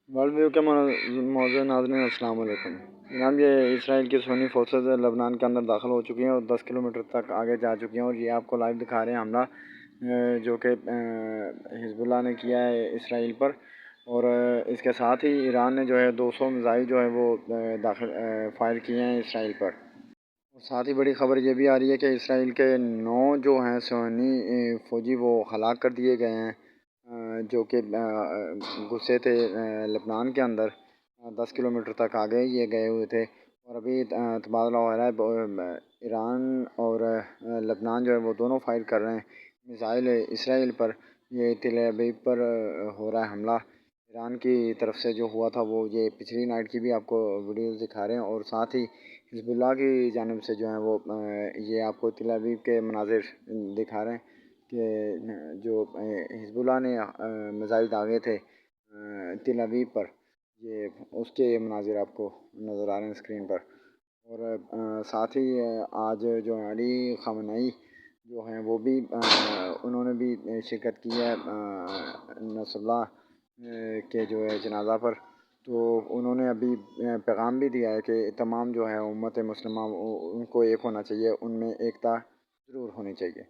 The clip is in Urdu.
ورلڈ ویو کے موضوع ناظرین السلام علیکم جناب، یہ اسرائیل کی سونی فورسز لبنان کے اندر داخل ہو چکی ہیں اور 10 کلومیٹر تک آگے جا چکی ہیں، اور یہ آپ کو لائیو دکھا رہے ہیں حملہ جو کہ حزب اللہ نے کیا ہے اسرائیل پر، اور اس کے ساتھ ہی ایران نے جو ہے 200 میزائل جو ہے وہ داخل فائر کیے ہیں اسرائیل پر۔ اور ساتھ ہی بڑی خبر یہ بھی آ رہی ہے کہ اسرائیل کے 9 جو ہیں صہیونی فوجی وہ ہلاک کر دیے گئے ہیں، جو کہ گھسے تھے لبنان کے اندر، 10 کلومیٹر تک آگے یہ گئے ہوئے تھے۔ اور ابھی تبادلہ ہو رہا ہے، ایران اور لبنان جو ہے وہ دونوں فائر کر رہے ہیں میزائل اسرائیل پر۔ یہ تل ابیب پر ہو رہا ہے حملہ ایران کی طرف سے جو ہوا تھا، وہ یہ پچھلی نائٹ کی بھی آپ کو ویڈیوز دکھا رہے ہیں، اور ساتھ ہی حزب اللہ کی جانب سے جو ہیں وہ یہ آپ کو تل ابیب کے مناظر دکھا رہے ہیں کہ جو حزب اللہ نے میزائل داغے تھے تل ابیب پر، یہ اس کے مناظر آپ کو نظر آ رہے ہیں اسکرین پر۔ اور ساتھ ہی آج جو علی خامنئی جو ہیں وہ بھی انہوں نے بھی شرکت کی ہے نصر اللہ کے جو ہے جنازہ پر۔ تو انہوں نے ابھی پیغام بھی دیا ہے کہ تمام جو ہے امت مسلمہ ان کو ایک ہونا چاہیے، ان میں ایکتا ضرور ہونی چاہیے۔